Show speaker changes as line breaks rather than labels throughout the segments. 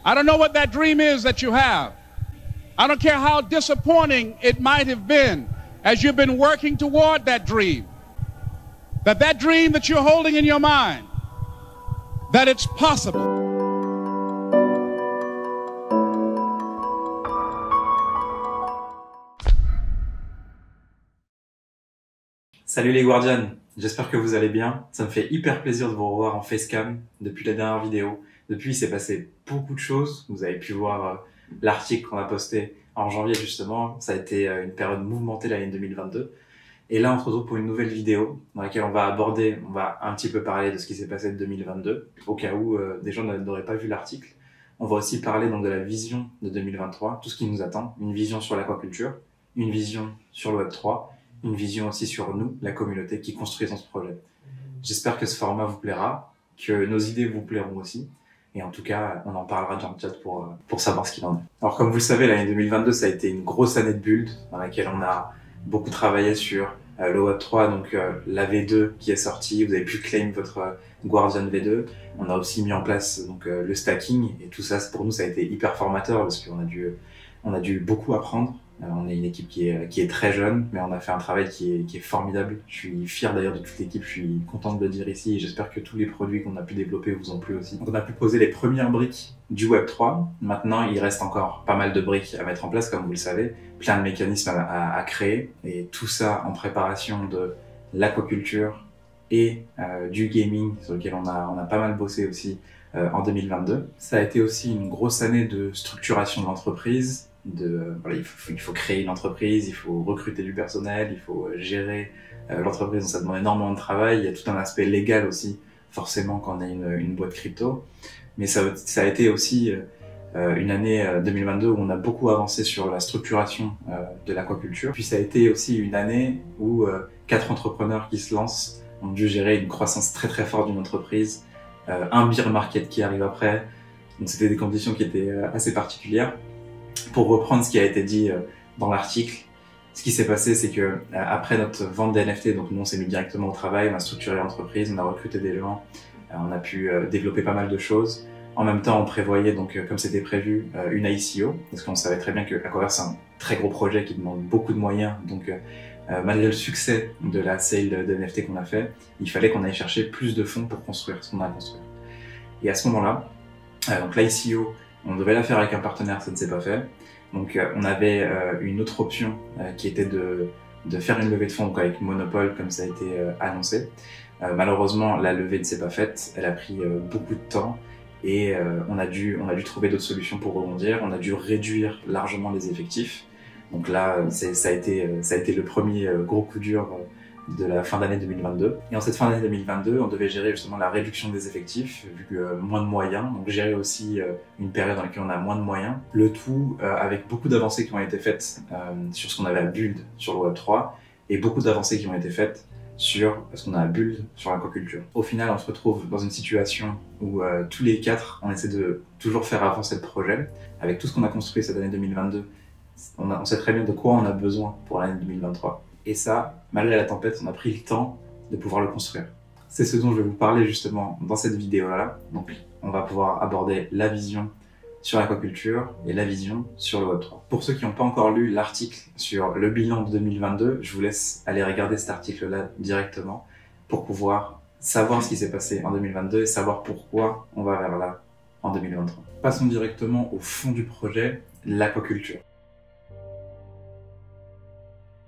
I don't know what that dream is that you have. I don't care how disappointing it might have been as you've been working toward that dream. That dream that you're holding in your mind, that it's possible.
Salut les Guardians, j'espère que vous allez bien. Ça me fait hyper plaisir de vous revoir en facecam depuis la dernière vidéo. Depuis, il s'est passé beaucoup de choses. Vous avez pu voir l'article qu'on a posté en janvier justement. Ça a été une période mouvementée l'année 2022. Et là, on se retrouve pour une nouvelle vidéo dans laquelle on va un petit peu parler de ce qui s'est passé de 2022, au cas où des gens n'auraient pas vu l'article. On va aussi parler donc de la vision de 2023, tout ce qui nous attend, une vision sur l'aquaculture, une vision sur le Web3, une vision aussi sur nous, la communauté qui construisons ce projet. J'espère que ce format vous plaira, que nos idées vous plairont aussi. Et en tout cas, on en parlera dans le chat pour savoir ce qu'il en est. Alors comme vous le savez, l'année 2022, ça a été une grosse année de build dans laquelle on a beaucoup travaillé sur le Web3, donc la V2 qui est sortie. Vous avez pu claim votre Guardian V2. On a aussi mis en place donc le stacking et tout ça. Pour nous, ça a été hyper formateur parce qu'on a dû beaucoup apprendre. On est une équipe qui est très jeune, mais on a fait un travail qui est formidable. Je suis fier d'ailleurs de toute l'équipe, je suis content de le dire ici et j'espère que tous les produits qu'on a pu développer vous ont plu aussi. Donc on a pu poser les premières briques du Web3. Maintenant, il reste encore pas mal de briques à mettre en place, comme vous le savez, plein de mécanismes à créer et tout ça en préparation de l'aquaculture et du gaming sur lequel on a pas mal bossé aussi en 2022. Ça a été aussi une grosse année de structuration de l'entreprise. Voilà, il faut créer une entreprise, il faut recruter du personnel, il faut gérer l'entreprise, donc ça demande énormément de travail. Il y a tout un aspect légal aussi, forcément, quand on a une boîte crypto. Mais ça a été aussi une année 2022 où on a beaucoup avancé sur la structuration de l'aquaculture. Puis ça a été aussi une année où 4 entrepreneurs qui se lancent ont dû gérer une croissance très très forte d'une entreprise, un bear market qui arrive après. Donc c'était des conditions qui étaient assez particulières. Pour reprendre ce qui a été dit dans l'article, ce qui s'est passé, c'est que après notre vente des NFT, donc nous on s'est mis directement au travail, on a structuré l'entreprise, on a recruté des gens, on a pu développer pas mal de choses. En même temps, on prévoyait donc, comme c'était prévu, une ICO, parce qu'on savait très bien que Aquaverse c'est un très gros projet qui demande beaucoup de moyens. Donc, malgré le succès de la sale de NFT qu'on a fait, il fallait qu'on aille chercher plus de fonds pour construire ce qu'on a construit. Et à ce moment-là, donc l'ICO, on devait la faire avec un partenaire, ça ne s'est pas fait. Donc on avait une autre option qui était de faire une levée de fonds donc avec Monopole comme ça a été annoncé. Malheureusement la levée ne s'est pas faite, elle a pris beaucoup de temps et on a dû trouver d'autres solutions pour rebondir, on a dû réduire largement les effectifs. Donc là ça a été le premier gros coup dur de la fin d'année 2022. Et en cette fin d'année 2022, on devait gérer justement la réduction des effectifs, vu que moins de moyens, donc gérer aussi une période dans laquelle on a moins de moyens. Le tout avec beaucoup d'avancées qui ont été faites sur ce qu'on avait à build sur le Web3 et beaucoup d'avancées qui ont été faites sur ce qu'on a à build sur l'aquaculture. Au final, on se retrouve dans une situation où tous les 4, on essaie de toujours faire avancer le projet. Avec tout ce qu'on a construit cette année 2022, on sait très bien de quoi on a besoin pour l'année 2023. Et ça, malgré la tempête, on a pris le temps de pouvoir le construire. C'est ce dont je vais vous parler justement dans cette vidéo-là. Donc, on va pouvoir aborder la vision sur l'aquaculture et la vision sur le Web3. Pour ceux qui n'ont pas encore lu l'article sur le bilan de 2022, je vous laisse aller regarder cet article-là directement pour pouvoir savoir ce qui s'est passé en 2022 et savoir pourquoi on va vers là en 2023. Passons directement au fond du projet, l'aquaculture.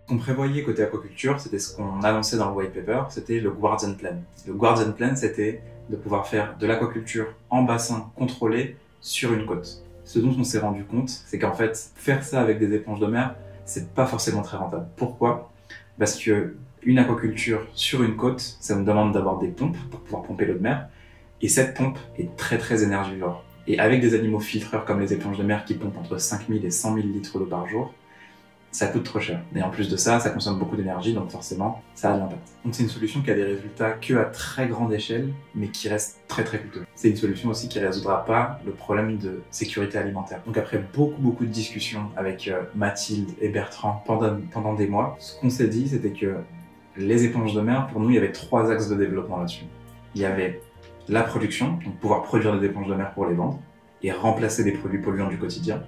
Ce qu'on prévoyait côté aquaculture, c'était ce qu'on annonçait dans le white paper, c'était le Guardian Plan. Le Guardian Plan, c'était de pouvoir faire de l'aquaculture en bassin contrôlé sur une côte. Ce dont on s'est rendu compte, c'est qu'en fait, faire ça avec des éponges de mer, c'est pas forcément très rentable. Pourquoi? Parce que une aquaculture sur une côte, ça nous demande d'avoir des pompes pour pouvoir pomper l'eau de mer, et cette pompe est très très énergivore. Et avec des animaux filtreurs comme les éponges de mer qui pompent entre 5000 et 100 000 litres d'eau par jour, ça coûte trop cher. Et en plus de ça, ça consomme beaucoup d'énergie, donc forcément, ça a de l'impact. Donc c'est une solution qui a des résultats que à très grande échelle, mais qui reste très très coûteux. C'est une solution aussi qui ne résoudra pas le problème de sécurité alimentaire. Donc après beaucoup de discussions avec Mathilde et Bertrand pendant des mois, ce qu'on s'est dit, c'était que les éponges de mer, pour nous, il y avait 3 axes de développement là-dessus. Il y avait la production, donc pouvoir produire des éponges de mer pour les vendre. et remplacer des produits polluants du quotidien.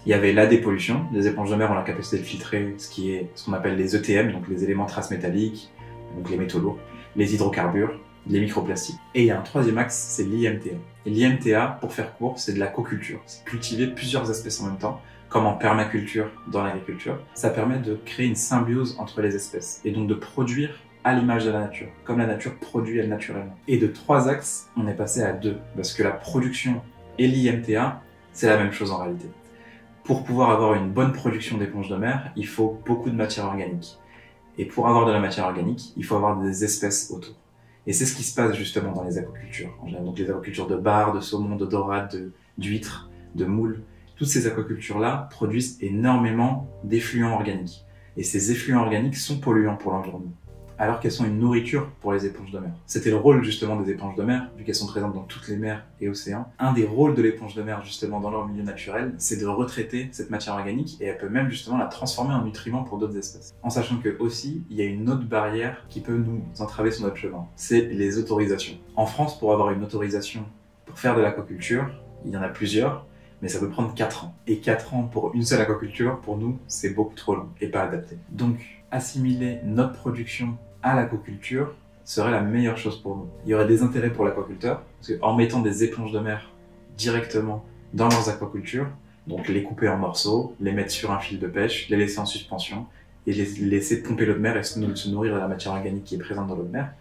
Il y avait la dépollution. Les éponges de mer ont la capacité de filtrer ce qu'on appelle les ETM, donc les éléments traces métalliques, donc les métaux lourds, les hydrocarbures, les microplastiques. Et il y a un troisième axe, c'est l'IMTA. Et l'IMTA, pour faire court, c'est de l'aquaculture. C'est cultiver plusieurs espèces en même temps, comme en permaculture dans l'agriculture. Ça permet de créer une symbiose entre les espèces et donc de produire à l'image de la nature, comme la nature produit elle naturellement. Et de 3 axes, on est passé à 2, parce que la production et l'IMTA, c'est la même chose en réalité. Pour pouvoir avoir une bonne production d'éponges de mer, il faut beaucoup de matière organique. Et pour avoir de la matière organique, il faut avoir des espèces autour. Et c'est ce qui se passe justement dans les aquacultures. Donc les aquacultures de bar, de saumon, de dorade, d'huîtres, de moules. Toutes ces aquacultures-là produisent énormément d'effluents organiques. Et ces effluents organiques sont polluants pour l'environnement, alors qu'elles sont une nourriture pour les éponges de mer. C'était le rôle justement des éponges de mer, vu qu'elles sont présentes dans toutes les mers et océans. Un des rôles de l'éponge de mer justement dans leur milieu naturel, c'est de retraiter cette matière organique et elle peut même justement la transformer en nutriments pour d'autres espèces. En sachant que aussi, il y a une autre barrière qui peut nous entraver sur notre chemin, c'est les autorisations. En France, pour avoir une autorisation pour faire de l'aquaculture, il y en a plusieurs, mais ça peut prendre 4 ans. Et 4 ans pour une seule aquaculture, pour nous, c'est beaucoup trop long et pas adapté. Donc, assimiler notre production à l'aquaculture serait la meilleure chose pour nous. Il y aurait des intérêts pour l'aquaculteur, parce qu'en mettant des éponges de mer directement dans leurs aquacultures, donc les couper en morceaux, les mettre sur un fil de pêche, les laisser en suspension, et les laisser pomper l'eau de mer et se nourrir de la matière organique qui est présente dans l'eau de mer,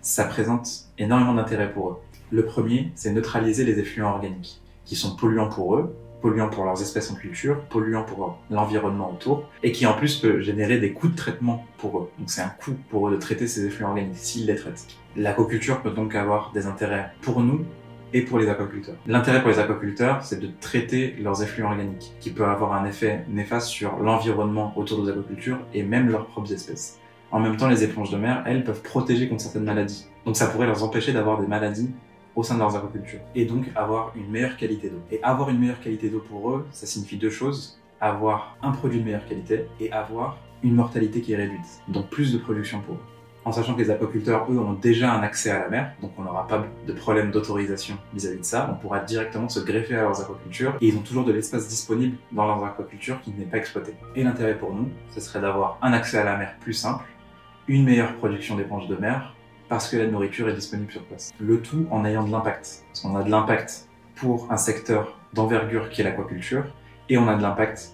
ça présente énormément d'intérêt pour eux. Le premier, c'est neutraliser les effluents organiques, qui sont polluants pour eux, polluants pour leurs espèces en culture, polluants pour l'environnement autour, et qui en plus peut générer des coûts de traitement pour eux. Donc c'est un coût pour eux de traiter ces effluents organiques, s'ils les traitent. L'aquaculture peut donc avoir des intérêts pour nous et pour les aquaculteurs. L'intérêt pour les aquaculteurs, c'est de traiter leurs effluents organiques, qui peut avoir un effet néfaste sur l'environnement autour des aquacultures et même leurs propres espèces. En même temps, les éponges de mer, elles, peuvent protéger contre certaines maladies. Donc ça pourrait leur empêcher d'avoir des maladies au sein de leurs aquacultures, et donc avoir une meilleure qualité d'eau. Et avoir une meilleure qualité d'eau pour eux, ça signifie 2 choses, avoir un produit de meilleure qualité et avoir une mortalité qui est réduite, donc plus de production pour eux. En sachant que les aquaculteurs, eux, ont déjà un accès à la mer, donc on n'aura pas de problème d'autorisation vis-à-vis de ça, on pourra directement se greffer à leurs aquacultures, et ils ont toujours de l'espace disponible dans leurs aquacultures qui n'est pas exploité. Et l'intérêt pour nous, ce serait d'avoir un accès à la mer plus simple, une meilleure production d'éponges de mer, parce que la nourriture est disponible sur place. Le tout en ayant de l'impact. Parce qu'on a de l'impact pour un secteur d'envergure qui est l'aquaculture, et on a de l'impact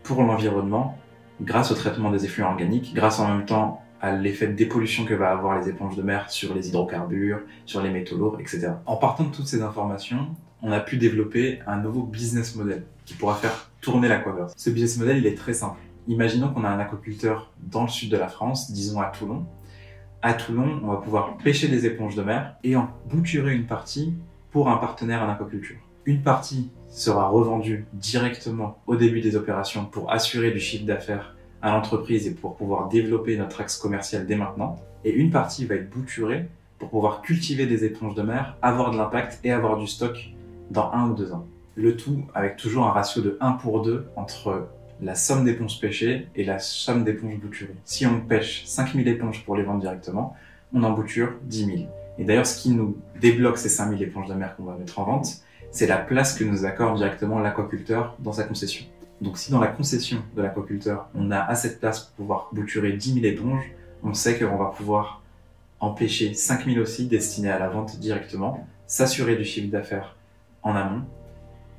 pour l'environnement grâce au traitement des effluents organiques, grâce en même temps à l'effet de dépollution que va avoir les éponges de mer sur les hydrocarbures, sur les métaux lourds, etc. En partant de toutes ces informations, on a pu développer un nouveau business model qui pourra faire tourner l'aquaverse. Ce business model, il est très simple. Imaginons qu'on a un aquaculteur dans le sud de la France, disons à Toulon. À Toulon, on va pouvoir pêcher des éponges de mer et en bouturer une partie pour un partenaire en aquaculture. Une partie sera revendue directement au début des opérations pour assurer du chiffre d'affaires à l'entreprise et pour pouvoir développer notre axe commercial dès maintenant. Et une partie va être bouturée pour pouvoir cultiver des éponges de mer, avoir de l'impact et avoir du stock dans 1 ou 2 ans. Le tout avec toujours un ratio de 1 pour 2 entre la somme d'éponges pêchées et la somme d'éponges bouturées. Si on pêche 5000 éponges pour les vendre directement, on en bouture 10 000. Et d'ailleurs, ce qui nous débloque ces 5000 éponges de mer qu'on va mettre en vente, c'est la place que nous accorde directement l'aquaculteur dans sa concession. Donc si dans la concession de l'aquaculteur, on a assez de place pour pouvoir bouturer 10 000 éponges, on sait qu'on va pouvoir en pêcher 5000 aussi destinés à la vente directement, s'assurer du chiffre d'affaires en amont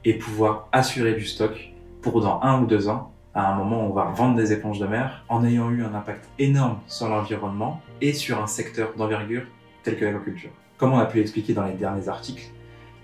et pouvoir assurer du stock pour dans 1 ou 2 ans, à un moment où on va vendre des éponges de mer en ayant eu un impact énorme sur l'environnement et sur un secteur d'envergure tel que l'aquaculture. Comme on a pu l'expliquer dans les derniers articles,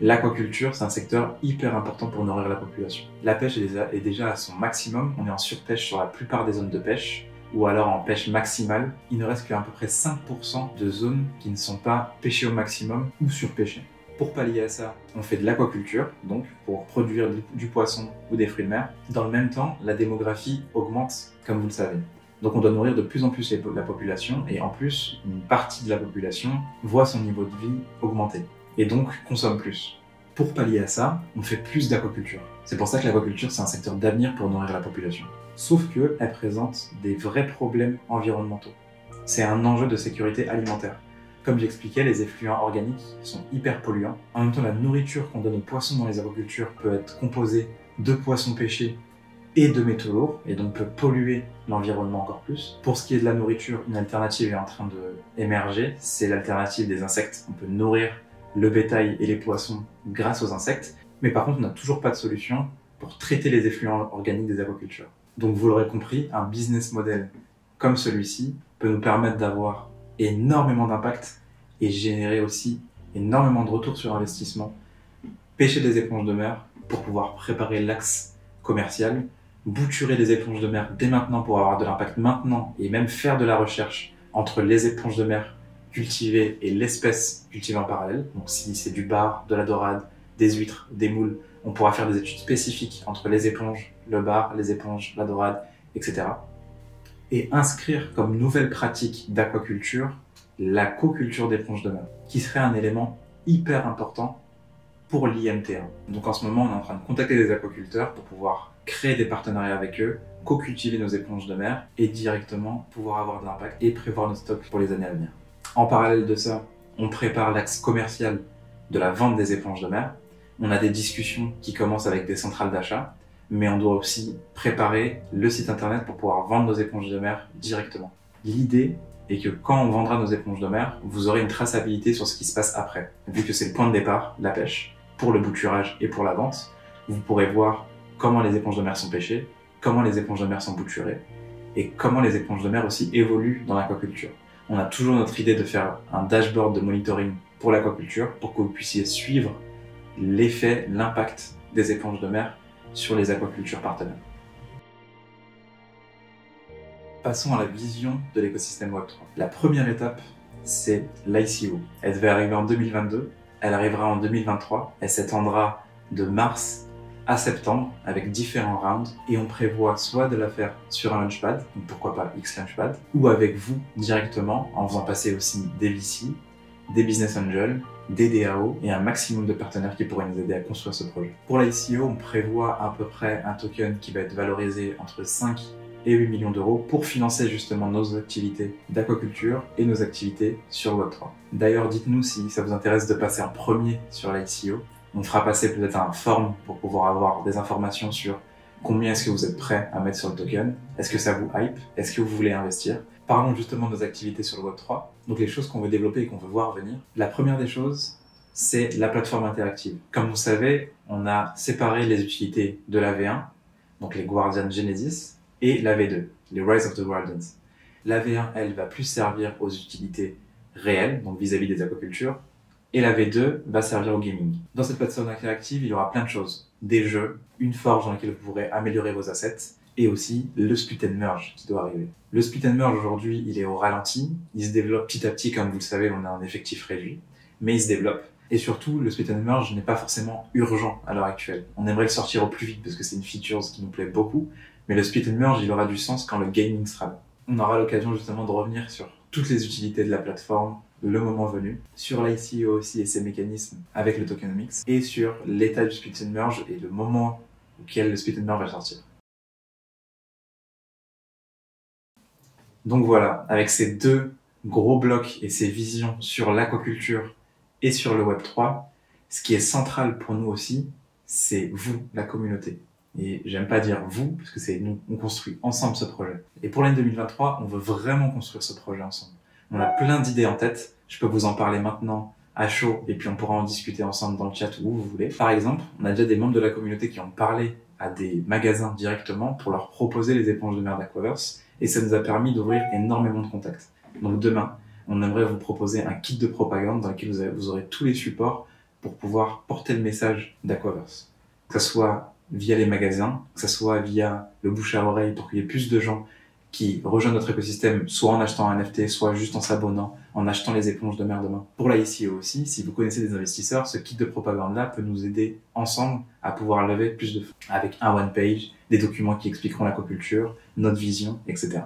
l'aquaculture, c'est un secteur hyper important pour nourrir la population. La pêche est déjà à son maximum, on est en surpêche sur la plupart des zones de pêche, ou alors en pêche maximale. Il ne reste qu'à peu près 5% de zones qui ne sont pas pêchées au maximum ou surpêchées. Pour pallier à ça, on fait de l'aquaculture, donc pour produire du poisson ou des fruits de mer. Dans le même temps, la démographie augmente, comme vous le savez. Donc on doit nourrir de plus en plus la population, et en plus, une partie de la population voit son niveau de vie augmenter, et donc consomme plus. Pour pallier à ça, on fait plus d'aquaculture. C'est pour ça que l'aquaculture, c'est un secteur d'avenir pour nourrir la population. Sauf qu'elle présente des vrais problèmes environnementaux. C'est un enjeu de sécurité alimentaire. Comme j'expliquais, les effluents organiques sont hyper polluants. En même temps, la nourriture qu'on donne aux poissons dans les aquacultures peut être composée de poissons pêchés et de métaux lourds, et donc peut polluer l'environnement encore plus. Pour ce qui est de la nourriture, une alternative est en train d'émerger, c'est l'alternative des insectes. On peut nourrir le bétail et les poissons grâce aux insectes, mais par contre, on n'a toujours pas de solution pour traiter les effluents organiques des aquacultures. Donc vous l'aurez compris, un business model comme celui-ci peut nous permettre d'avoir énormément d'impact et générer aussi énormément de retours sur investissement. Pêcher des éponges de mer pour pouvoir préparer l'axe commercial, bouturer les éponges de mer dès maintenant pour avoir de l'impact maintenant et même faire de la recherche entre les éponges de mer cultivées et l'espèce cultivée en parallèle. Donc si c'est du bar, de la dorade, des huîtres, des moules, on pourra faire des études spécifiques entre les éponges, le bar, les éponges, la dorade, etc. Et inscrire comme nouvelle pratique d'aquaculture la co-culture d'éponges de mer, qui serait un élément hyper important pour l'IMT1. Donc en ce moment, on est en train de contacter des aquaculteurs pour pouvoir créer des partenariats avec eux, co-cultiver nos éponges de mer et directement pouvoir avoir de l'impact et prévoir notre stock pour les années à venir. En parallèle de ça, on prépare l'axe commercial de la vente des éponges de mer. On a des discussions qui commencent avec des centrales d'achat, mais on doit aussi préparer le site internet pour pouvoir vendre nos éponges de mer directement. L'idée est que quand on vendra nos éponges de mer, vous aurez une traçabilité sur ce qui se passe après. Vu que c'est le point de départ, la pêche, pour le bouturage et pour la vente, vous pourrez voir comment les éponges de mer sont pêchées, comment les éponges de mer sont bouturées, et comment les éponges de mer aussi évoluent dans l'aquaculture. On a toujours notre idée de faire un dashboard de monitoring pour l'aquaculture, pour que vous puissiez suivre l'effet, l'impact des éponges de mer sur les aquacultures partenaires. Passons à la vision de l'écosystème Web3. La première étape, c'est l'ICO. Elle devait arriver en 2022, elle arrivera en 2023, elle s'étendra de mars à septembre avec différents rounds et on prévoit soit de la faire sur un launchpad, donc pourquoi pas X Launchpad, ou avec vous directement en faisant passer aussi des VC, des business angels, des DAO et un maximum de partenaires qui pourraient nous aider à construire ce projet. Pour l'ICO, on prévoit à peu près un token qui va être valorisé entre 5 et 8 millions d'euros pour financer justement nos activités d'aquaculture et nos activités sur Web3. D'ailleurs, dites-nous si ça vous intéresse de passer en premier sur l'ICO. On fera passer peut-être un form pour pouvoir avoir des informations sur combien est-ce que vous êtes prêt à mettre sur le token, est-ce que ça vous hype, est-ce que vous voulez investir. Parlons justement de nos activités sur le Web3, donc les choses qu'on veut développer et qu'on veut voir venir. La première des choses, c'est la plateforme interactive. Comme vous savez, on a séparé les utilités de la V1, donc les Guardian Genesis, et la V2, les Rise of the Guardians. La V1, elle, va plus servir aux utilités réelles, donc vis-à-vis des aquacultures, et la V2 va servir au gaming. Dans cette plateforme interactive, il y aura plein de choses. Des jeux, une forge dans laquelle vous pourrez améliorer vos assets, et aussi le split and merge qui doit arriver. Le split and merge aujourd'hui, il est au ralenti, il se développe petit à petit, comme vous le savez, on a un effectif réduit, mais il se développe. Et surtout, le split and merge n'est pas forcément urgent à l'heure actuelle. On aimerait le sortir au plus vite parce que c'est une feature qui nous plaît beaucoup, mais le split and merge, il aura du sens quand le gaming sera là. On aura l'occasion justement de revenir sur toutes les utilités de la plateforme, le moment venu, sur l'ICO aussi et ses mécanismes avec le tokenomics, et sur l'état du split and merge et le moment auquel le split and merge va sortir. Donc voilà, avec ces deux gros blocs et ces visions sur l'aquaculture et sur le Web3, ce qui est central pour nous aussi, c'est vous, la communauté. Et j'aime pas dire vous, parce que c'est nous, on construit ensemble ce projet. Et pour l'année 2023, on veut vraiment construire ce projet ensemble. On a plein d'idées en tête, je peux vous en parler maintenant à chaud, et puis on pourra en discuter ensemble dans le chat où vous voulez. Par exemple, on a déjà des membres de la communauté qui ont parlé à des magasins directement pour leur proposer les éponges de mer d'Aquaverse, et ça nous a permis d'ouvrir énormément de contacts. Donc demain, on aimerait vous proposer un kit de propagande dans lequel vous aurez tous les supports pour pouvoir porter le message d'Aquaverse. Que ce soit via les magasins, que ce soit via le bouche à oreille pour qu'il y ait plus de gens qui rejoignent notre écosystème, soit en achetant un NFT, soit juste en s'abonnant, en achetant les éponges de mer demain. Pour la ICO aussi, si vous connaissez des investisseurs, ce kit de propagande-là peut nous aider ensemble à pouvoir lever plus de fonds avec un one-page, des documents qui expliqueront l'aquaculture, notre vision, etc.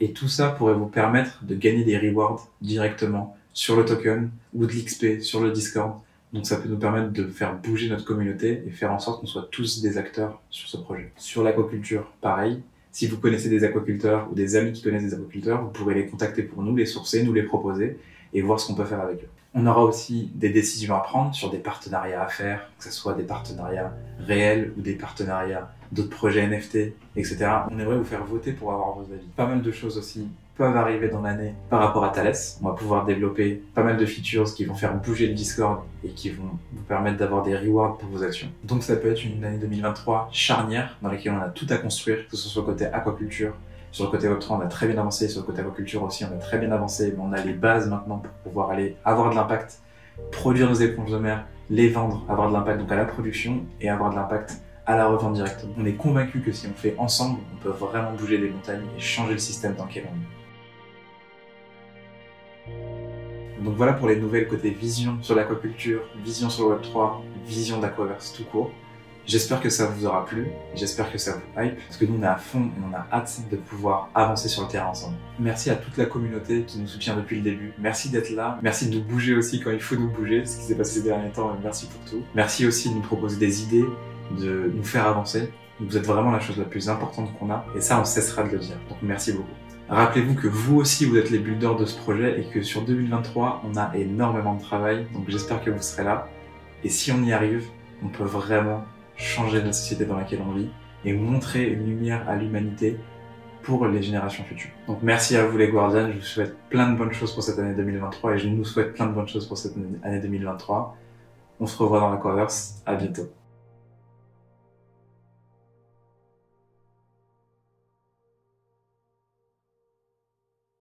Et tout ça pourrait vous permettre de gagner des rewards directement sur le token ou de l'XP sur le Discord. Donc ça peut nous permettre de faire bouger notre communauté et faire en sorte qu'on soit tous des acteurs sur ce projet. Sur l'aquaculture, pareil. Si vous connaissez des aquaculteurs ou des amis qui connaissent des aquaculteurs, vous pourrez les contacter pour nous, les sourcer, nous les proposer. et voir ce qu'on peut faire avec eux. On aura aussi des décisions à prendre sur des partenariats à faire, que ce soit des partenariats réels ou des partenariats d'autres projets NFT, etc. On aimerait vous faire voter pour avoir vos avis. Pas mal de choses aussi peuvent arriver dans l'année par rapport à Thales. On va pouvoir développer pas mal de features qui vont faire bouger le Discord et qui vont vous permettre d'avoir des rewards pour vos actions. Donc ça peut être une année 2023 charnière dans laquelle on a tout à construire, que ce soit sur le côté aquaculture. Sur le côté Web3, on a très bien avancé. Sur le côté aquaculture aussi, on a très bien avancé. Mais on a les bases maintenant pour pouvoir aller avoir de l'impact, produire nos éponges de mer, les vendre, avoir de l'impact donc à la production et avoir de l'impact à la revente directement. On est convaincu que si on fait ensemble, on peut vraiment bouger les montagnes et changer le système dans lequel on est. Donc voilà pour les nouvelles côté vision sur l'aquaculture, vision sur le Web3, vision d'Aquaverse tout court. J'espère que ça vous aura plu, j'espère que ça vous hype, parce que nous on est à fond et on a hâte de pouvoir avancer sur le terrain ensemble. Merci à toute la communauté qui nous soutient depuis le début, merci d'être là, merci de nous bouger aussi quand il faut nous bouger, ce qui s'est passé ces derniers temps, merci pour tout. Merci aussi de nous proposer des idées, de nous faire avancer. Vous êtes vraiment la chose la plus importante qu'on a, et ça on cessera de le dire, donc merci beaucoup. Rappelez-vous que vous aussi vous êtes les builders de ce projet et que sur 2023 on a énormément de travail, donc j'espère que vous serez là, et si on y arrive, on peut vraiment changer la société dans laquelle on vit et montrer une lumière à l'humanité pour les générations futures. Donc merci à vous les Guardians, je vous souhaite plein de bonnes choses pour cette année 2023 et je nous souhaite plein de bonnes choses pour cette année 2023. On se revoit dans l'Aquaverse, à bientôt.